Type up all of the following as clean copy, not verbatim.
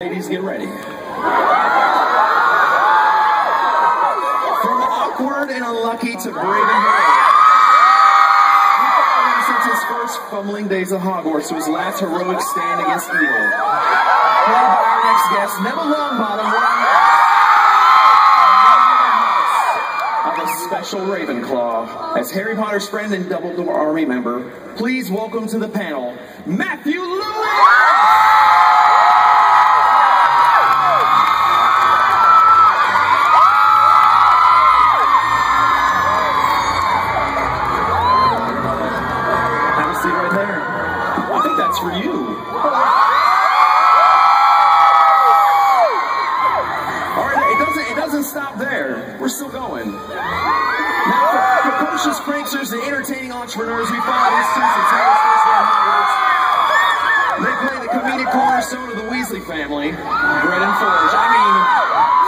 Ladies, get ready. From awkward and unlucky to brave and brave. We followed him since his first fumbling days at Hogwarts to his last heroic stand against evil. Played by our next guest, Neville Longbottom, of a special Ravenclaw. As Harry Potter's friend and Dumbledore Army member, please welcome to the panel, Matthew Lewis! That's for you. All right, it doesn't stop there. We're still going. Now, for precocious pranksters and entertaining entrepreneurs, we follow these two since Harry's first day at Hogwarts. They play the comedic cornerstone of the Weasley family, Fred and George. I mean,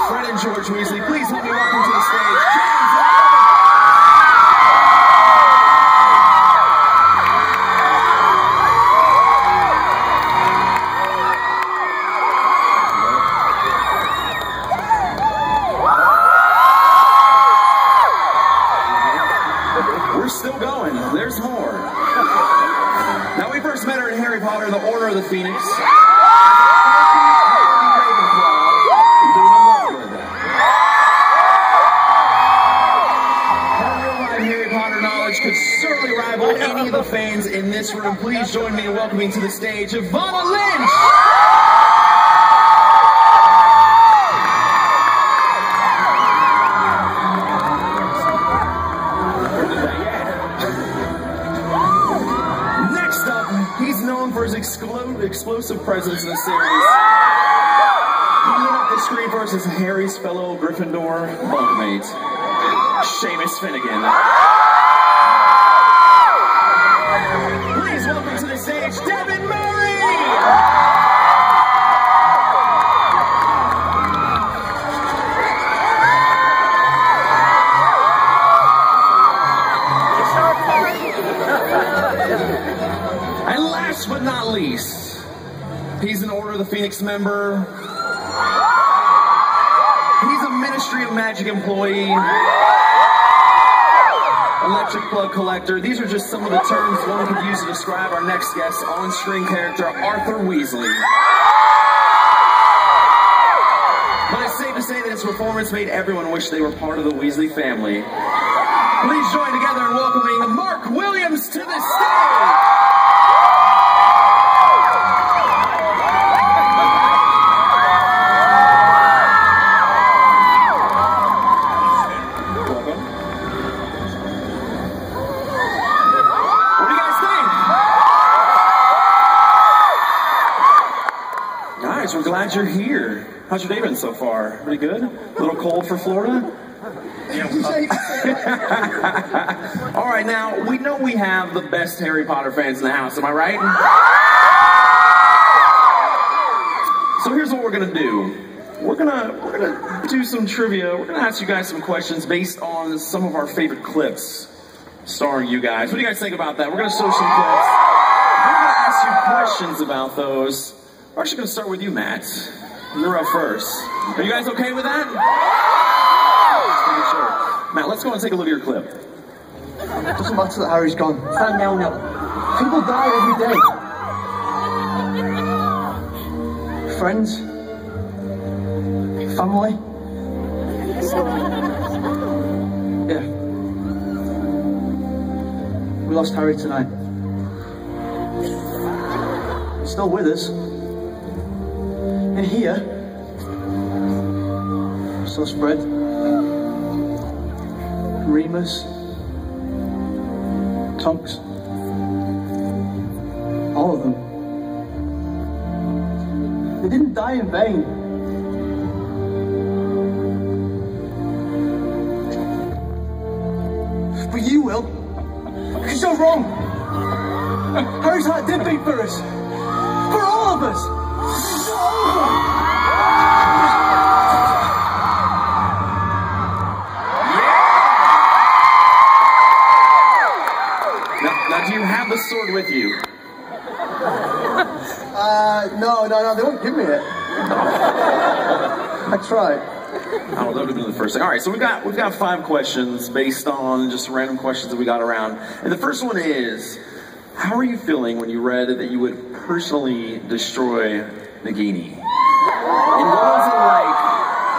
Fred and George Weasley. Please help me welcome to the stage, James. Still going. There's more. Now, we first met her in Harry Potter and the Order of the Phoenix. Her real-life Harry Potter knowledge could certainly rival any of the fans in this room. Please join me in welcoming to the stage Evanna Lynch. He's known for his explosive presence in the series. He lit up the screen for us as Harry's fellow Gryffindor bunkmate, Seamus Finnegan. Please welcome to the stage, Devin Murray! And last but not least, he's an Order of the Phoenix member. He's a Ministry of Magic employee. Electric plug collector. These are just some of the terms one could use to describe our next guest, on-screen character, Arthur Weasley. But it's safe to say that his performance made everyone wish they were part of the Weasley family. Please join together in welcoming Mark Williams to the stage! We're glad you're here. How's your day been so far? Pretty good? A little cold for Florida? All right, now, we know we have the best Harry Potter fans in the house, am I right? So here's what we're gonna do. We're gonna do some trivia. We're gonna ask you guys some questions based on some of our favorite clips starring you guys. What do you guys think about that? We're gonna show some clips. We're gonna ask you questions about those. We're actually going to start with you, Matt. You're up first. Are you guys okay with that? Sure. Matt, let's go and take a look at your clip. It doesn't matter that Harry's gone. Stand down now. People die every day. Friends. Family. Yeah. We lost Harry tonight. He's still with us. And here, so spread, Remus, Tonks, all of them. They didn't die in vain. But you will, because you're wrong. Harry's heart did beat for us, for all of us. Now, do you have the sword with you? No, they won't give me it. I tried. Oh, that would have been the first thing. All right, so we've got 5 questions based on just random questions that we got around. And the first one is, how are you feeling when you read that you would personally destroy Nagini? And what was it like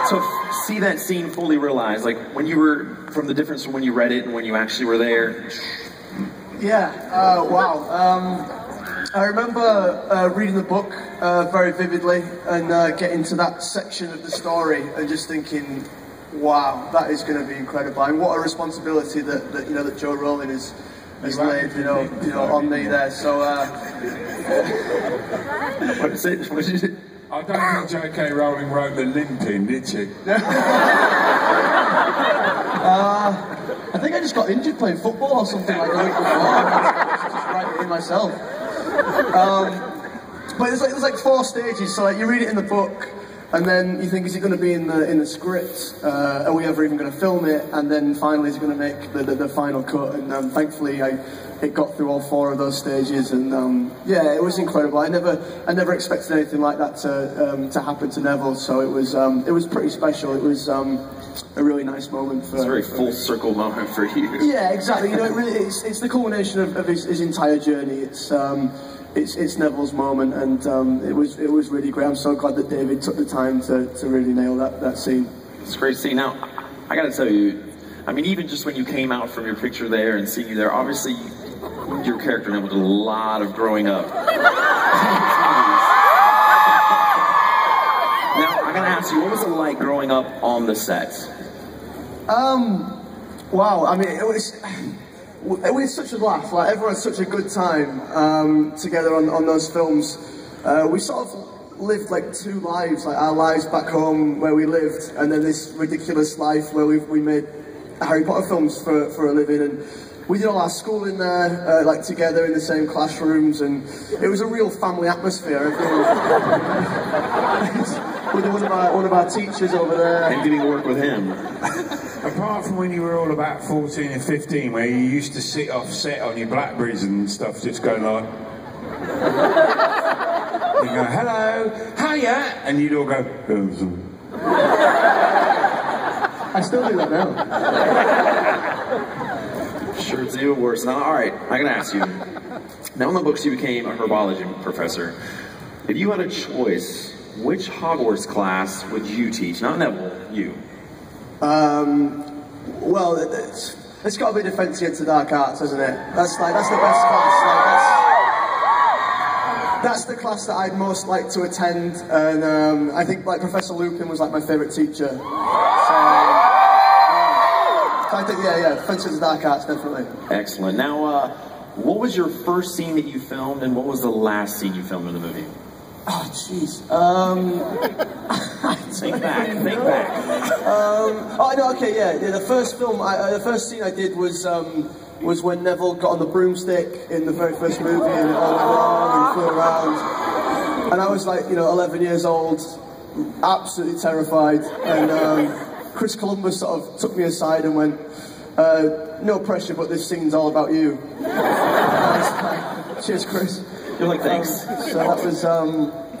to see that scene fully realized? Like when you were, from the difference from when you read it and when you actually were there? Yeah, wow. I remember reading the book very vividly and getting to that section of the story and just thinking, wow, that is going to be incredible. And what a responsibility that you know that Joe Rowling has laid, you know, on me there. So, what did you say? I don't think J.K. Rowling wrote the limping, did she? I think I just got injured playing football or something like that. I just write it in myself. But it was like 4 stages. So like you read it in the book, and then you think, is it going to be in the script? Are we ever even going to film it? And then finally, is it going to make the final cut? And thankfully, it got through all 4 of those stages. And yeah, it was incredible. I never expected anything like that to happen to Neville. So it was pretty special. It was a really nice moment for. It's a very full circle moment for you. Yeah, exactly. You know, it really it's the culmination of his entire journey. It's Neville's moment, and it was really great. I'm so glad that David took the time to really nail that scene. It's a great scene. Now, I got to tell you, I mean, even just when you came out from your picture there and seeing you there, obviously your character Neville did a lot of growing up. Now, I got to ask you, what was it like growing up on the set? Wow. I mean, it was such a laugh. Like everyone had such a good time together on those films. We sort of lived like 2 lives, like our lives back home where we lived, and then this ridiculous life where we made Harry Potter films for a living. And we did all our school in there, like together in the same classrooms, and it was a real family atmosphere. With one of our teachers over there. And getting to work with him. Apart from when you were all about 14 and 15, where you used to sit off set on your Blackberries and stuff, just going like... You go, hello, hiya, and you'd all go... I still do that now. Sure, it's even worse. Now, all right, I gotta ask you. Now in the books you became a herbology professor. If you had a choice, which Hogwarts class would you teach? Not Neville, you. Well, it's got to be Defense Against the Dark Arts, isn't it? That's the best class. That's the class that I'd most like to attend, and I think like Professor Lupin was like my favourite teacher. So I think Defense Against the Dark Arts, definitely. Excellent. Now, what was your first scene that you filmed, and what was the last scene you filmed in the movie? Oh, jeez. Think back. Oh, no, okay, yeah. The first film, the first scene I did was when Neville got on the broomstick in the very first movie, and it all went wrong and flew around. And I was like, 11 years old, absolutely terrified. And Chris Columbus sort of took me aside and went, "No pressure, but this scene's all about you." Cheers, Chris. You're like, thanks. So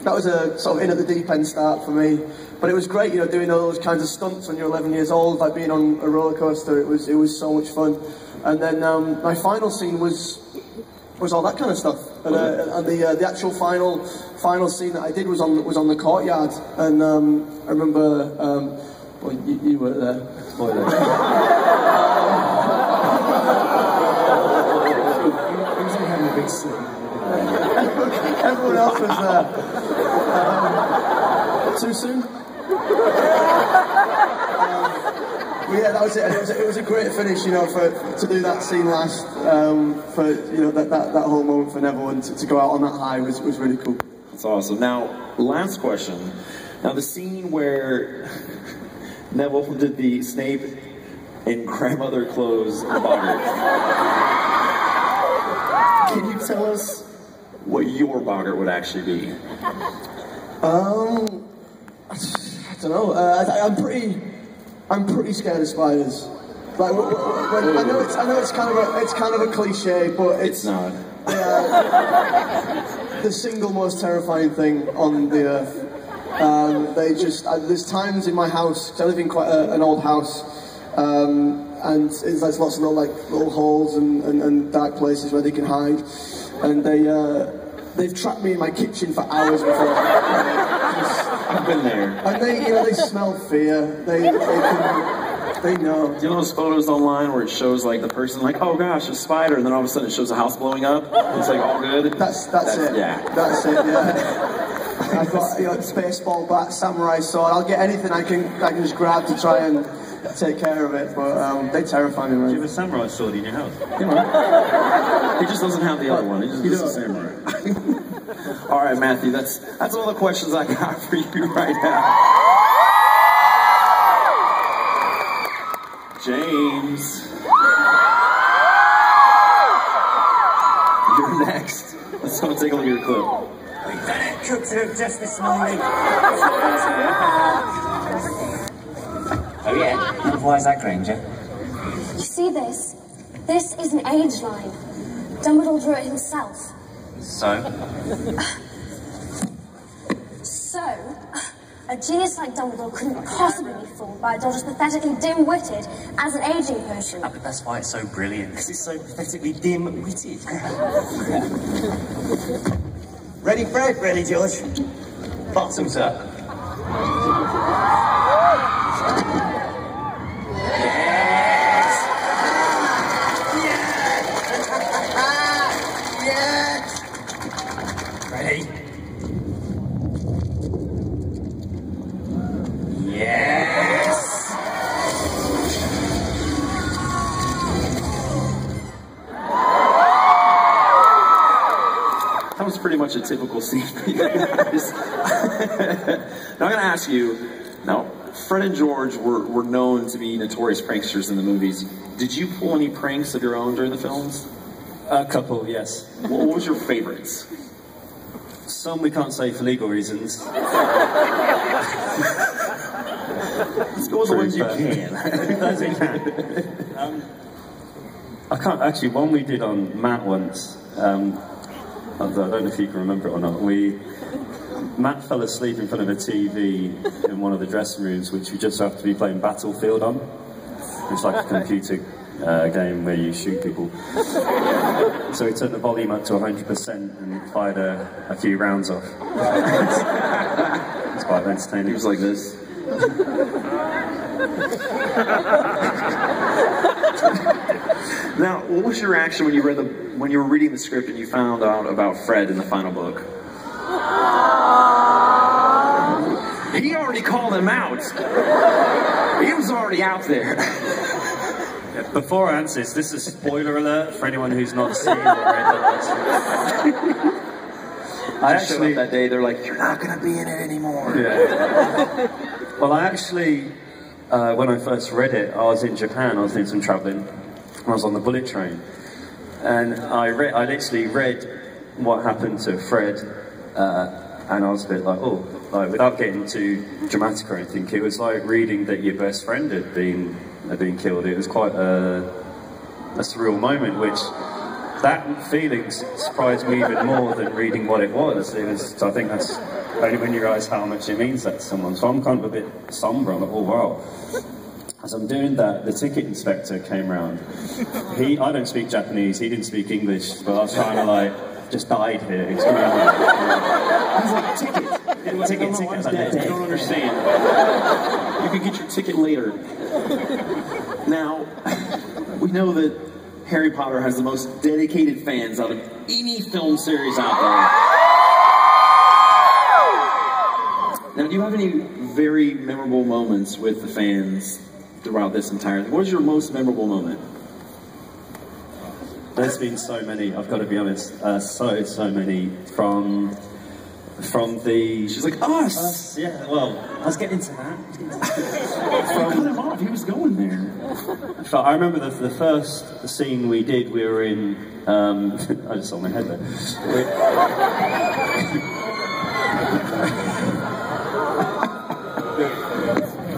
that was a sort of in at the deep end start for me, but it was great, doing all those kinds of stunts when you're 11 years old, like being on a roller coaster. It was so much fun. And then my final scene was all that kind of stuff. And the actual final scene that I did was on the courtyard. And I remember, well, you were there. Having a big scene. Everyone else was there. Too soon? Yeah, that was it. And it was a great finish, to do that scene last, for that whole moment for Neville, and to go out on that high was really cool. That's awesome. Now, last question. Now, the scene where Neville did the Snape in grandmother clothes boggart. Can you tell us what your boggart would actually be? I don't know. I'm pretty scared of spiders. Like, I know it's kind of a cliche, but it's not. The single most terrifying thing on the earth. they just, there's times in my house, because I live in quite an old house, and there's lots of little holes and dark places where they can hide, and they've trapped me in my kitchen for hours before. I've been there. And they smell fear. They know. Do you know those photos online where it shows like the person like, oh gosh, a spider, and then all of a sudden it shows a house blowing up? It's like all good. That's it. Yeah. That's it. Yeah. I've got baseball bat, samurai sword. I'll get anything I can just grab to try and take care of it. But they terrify me, man. Do you have a samurai sword in your house? He just doesn't have the other one. He's just a samurai. All right, Matthew. That's all the questions I got for you right now. James, you're next. Let's go take a look at your clip. We've done it, Crooks Hook, just this morning. Oh yeah? And why is that, Granger? You see this? This is an age line. Dumbledore drew it himself. So? A genius like Dumbledore couldn't possibly be fooled by a dodge as pathetically dim-witted as an aging potion. Oh, but that's why it's so brilliant, because it's so pathetically dim-witted. Ready, Fred? Ready, George? Bottoms up. Yes! Yes! Ready? Yes! That was pretty much a typical scene for you guys. Now I'm going to ask you, now, Fred and George were known to be notorious pranksters in the movies. Did you pull any pranks of your own during the films? A couple, yes. What was your favorites? Some we can't say for legal reasons. Let's go with the ones you can. Those we can. I can't, actually, one we did on Matt once, I don't know if you can remember it or not. Matt fell asleep in front of a TV in one of the dressing rooms, which we just happened to be playing Battlefield on. It's like a computer game where you shoot people. So we took the volume up to 100% and fired a few rounds off. It's quite entertaining. He was like this. Now, what was your reaction when you were reading the script and you found out about Fred in the final book? He already called him out. He was already out there. Yeah, before I answer this is a spoiler alert for anyone who's not seen or read that. I showed up that day, they're like, you're not going to be in it anymore. Yeah. Well, I actually, when I first read it, I was in Japan, I was doing some travelling. I was on the bullet train. And I literally read what happened to Fred, and I was a bit like, oh, like, without getting too dramatic or anything, it was like reading that your best friend had been killed. It was quite a surreal moment, which that feeling surprised me even more than reading what it was. So I think that's only when you realise how much it means that to someone. So I'm kind of a bit sombre. I'm like, oh wow. As I'm doing that, the ticket inspector came round. I don't speak Japanese, he didn't speak English, but I was trying to like, just died here. He's like, ticket. Ticket. I don't understand. You can get your ticket later. Now, we know that Harry Potter has the most dedicated fans out of any film series out there. Now, do you have any very memorable moments with the fans throughout this entire thing? What was your most memorable moment? There's been so many, I've got to be honest, so many from the... She's like, us! Yeah, well, I was getting to that. Cut him off, he was going there. So I remember the first scene we did, we were in, I just saw my head there.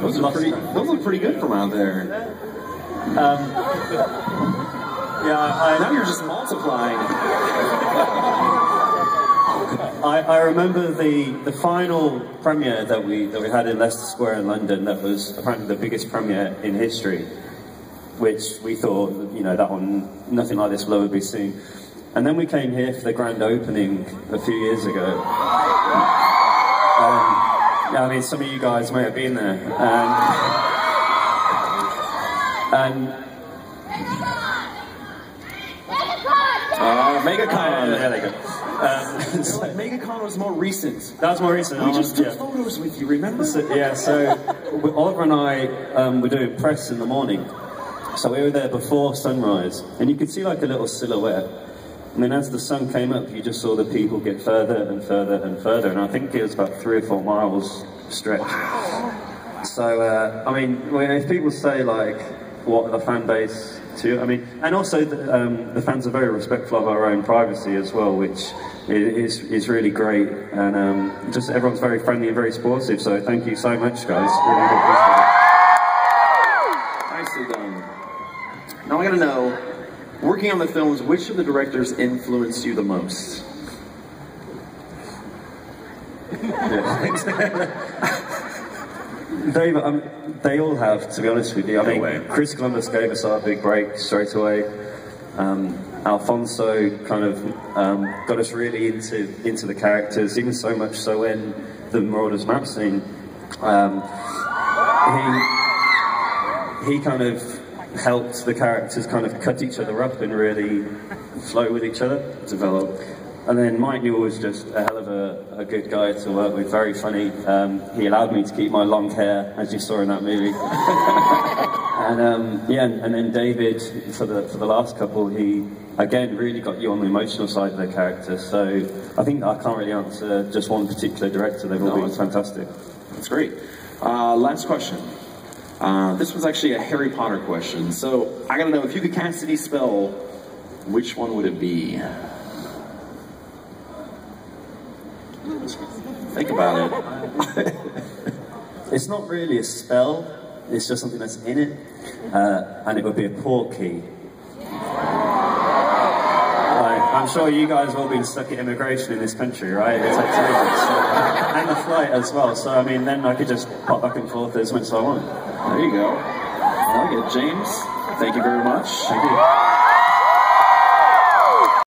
Those look pretty good from out there. Yeah, now you're just multiplying. I remember the final premiere that we had in Leicester Square in London. That was apparently the biggest premiere in history, which we thought, you know, that one, nothing like this will ever be seen. And then we came here for the grand opening a few years ago. Yeah, I mean, some of you guys may have been there. MegaCon. There they go. So, MegaCon was more recent. That was more recent. We just took photos with you, remember? So Oliver and I were doing press in the morning. So we were there before sunrise, and you could see like a little silhouette. And then as the sun came up, you just saw the people get further and further and further. And I think it was about 3 or 4 miles stretch. Wow. So, I mean, if people say like, what are the fan base to? I mean, and also the fans are very respectful of our own privacy as well, which is really great. And just everyone's very friendly and very supportive. So thank you so much, guys. Really appreciate it. Nicely done. Now I gotta know, working on the films, which of the directors influenced you the most? Dave, they all have, to be honest with you. I mean, Chris Columbus gave us our big break straight away. Alfonso kind of got us really into the characters, even so much so when the Marauders map scene, he kind of helped the characters kind of cut each other up and really flow with each other, develop. And then Mike Newell was just a hell of a good guy to work with, very funny. He allowed me to keep my long hair, as you saw in that movie. And yeah, and then David, for the last couple, he again really got you on the emotional side of the character. So I think I can't really answer just one particular director. They've all been fantastic. That's great. Last question. This was actually a Harry Potter question. So I gotta know, if you could cast any spell, which one would it be? Think about it. It's not really a spell, it's just something that's in it, and it would be a port key. I'm sure you guys have all been stuck at immigration in this country, right? It's like and the flight as well, so I mean, then I could just pop back and forth as much as I want. There you go. I like it. James, thank you very much. Thank you.